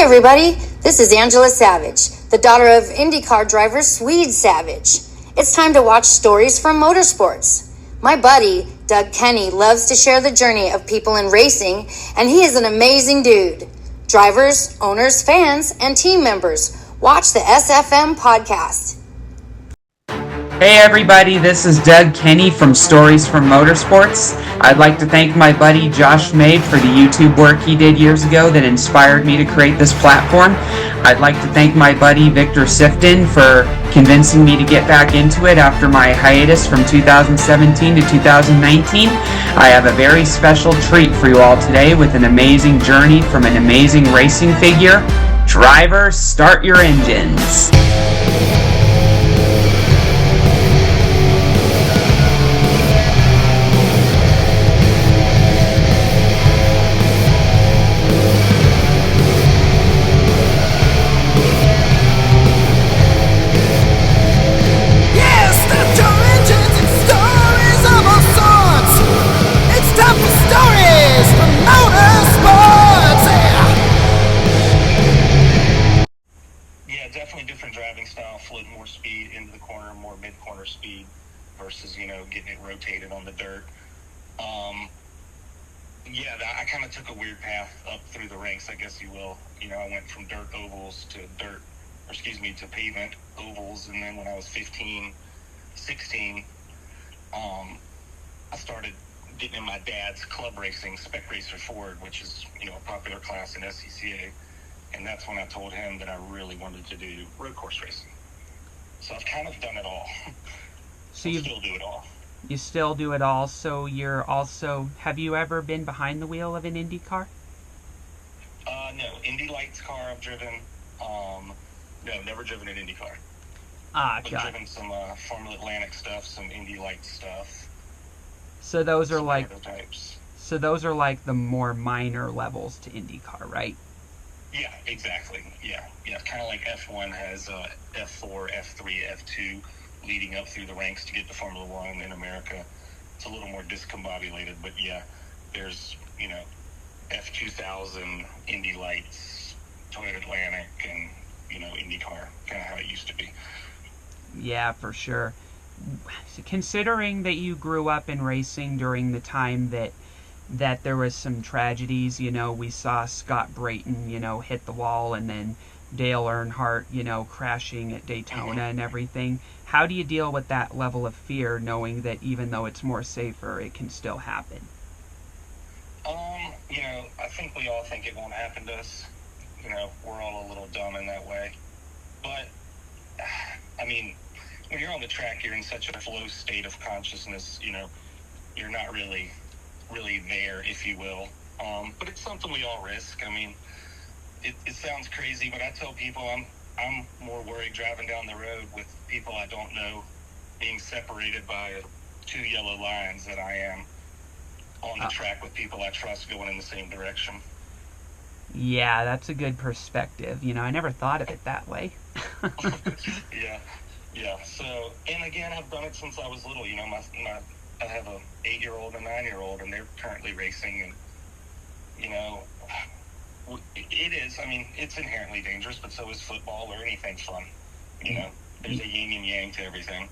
everybody, this is Angela Savage, the daughter of IndyCar driver Swede Savage. It's time to watch stories from motorsports. My buddy, Doug Kenny, loves to share the journey of people in racing, and he is an amazing dude. Drivers, owners, fans, and team members, watch the SFM podcast. Hey everybody, this is Doug Kenny from Stories from Motorsports. I'd like to thank my buddy Josh Mabe for the YouTube work he did years ago that inspired me to create this platform. I'd like to thank my buddy Victor Sifton for convincing me to get back into it after my hiatus from 2017 to 2019. I have a very special treat for you all today with an amazing journey from an amazing racing figure. Drivers, start your engines. Speed versus, getting it rotated on the dirt. I kind of took a weird path up through the ranks, I guess you will. I went from dirt ovals to pavement ovals, and then when I was 15, 16, I started getting in my dad's club racing, Spec Racer Ford, which is, a popular class in SCCA, and that's when I told him that I really wanted to do road course racing. So I've kind of done it all. So you still do it all. You still do it all. So you're also, have you ever been behind the wheel of an Indy car? No. Indy Lights car I've driven. No, never driven an Indy car. But driven some Formula Atlantic stuff, some Indy Lights stuff. So those are like prototypes. So those are like the more minor levels to IndyCar, right? Yeah, exactly. Yeah. Kind of like F1 has F4, F3, F2 leading up through the ranks to get to Formula One in America. It's a little more discombobulated, but yeah, there's, F2000, Indy Lights, Toyota Atlantic, and, IndyCar, kind of how it used to be. Yeah, for sure. Considering that you grew up in racing during the time that there was some tragedies, we saw Scott Brayton, hit the wall, and then Dale Earnhardt, crashing at Daytona and everything. How do you deal with that level of fear, knowing that even though it's more safer, it can still happen? I think we all think it won't happen to us. We're all a little dumb in that way. But, when you're on the track, you're in such a flow state of consciousness, you're not really there, if you will. But it's something we all risk. It sounds crazy, but I tell people I'm more worried driving down the road with people I don't know being separated by 2 yellow lines than I am on the track with people I trust going in the same direction. Yeah, that's a good perspective. I never thought of it that way. Yeah. So, and again, I've done it since I was little. I have a 8-year-old and a 9-year-old, and they're currently racing, and it is. It's inherently dangerous, but so is football or anything fun. There's a yin and yang to everything.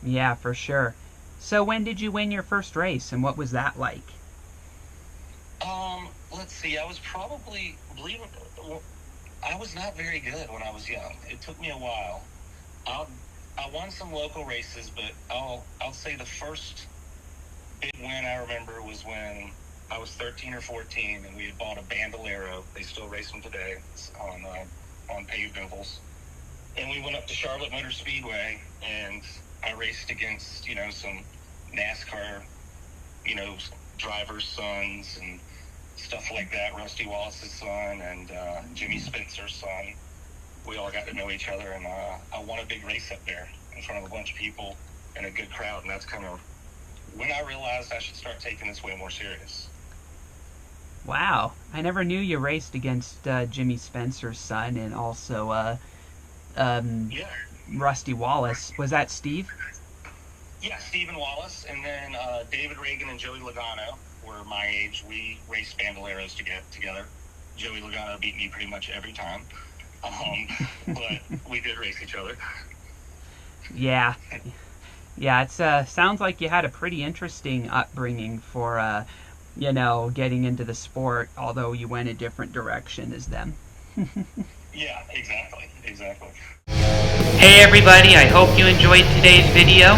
Yeah, for sure. So when did you win your first race, and what was that like? Let's see. I was probably, I was not very good when I was young. It took me a while. I won some local races, but I'll say the first big win I remember was when I was 13 or 14, and we had bought a Bandolero. They still race them today on paved ovals. And we went up to Charlotte Motor Speedway, and I raced against, some NASCAR, drivers' sons and stuff like that. Rusty Wallace's son and Jimmy Spencer's son. We all got to know each other, and I won a big race up there in front of a bunch of people and a good crowd, and that's kind of when I realized I should start taking this way more serious. Wow. I never knew you raced against Jimmy Spencer's son and also Rusty Wallace. Was that Steve? Yeah, Stephen Wallace, and then David Ragan and Joey Logano were my age. We raced Bandoleros together. Joey Logano beat me pretty much every time. But we did race each other. Yeah. Yeah, it sounds like you had a pretty interesting upbringing for, getting into the sport, although you went a different direction as them. Yeah, exactly. Hey everybody, I hope you enjoyed today's video.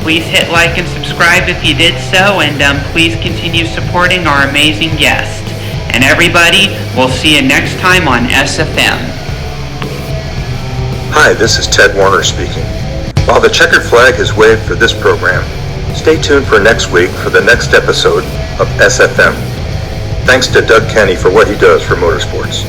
Please hit like and subscribe if you did so, and please continue supporting our amazing guest. And everybody, we'll see you next time on SFM. Hi, this is Ted Warner speaking. While the checkered flag is waved for this program, stay tuned for next week for the next episode of SFM. Thanks to Doug Kenny for what he does for motorsports.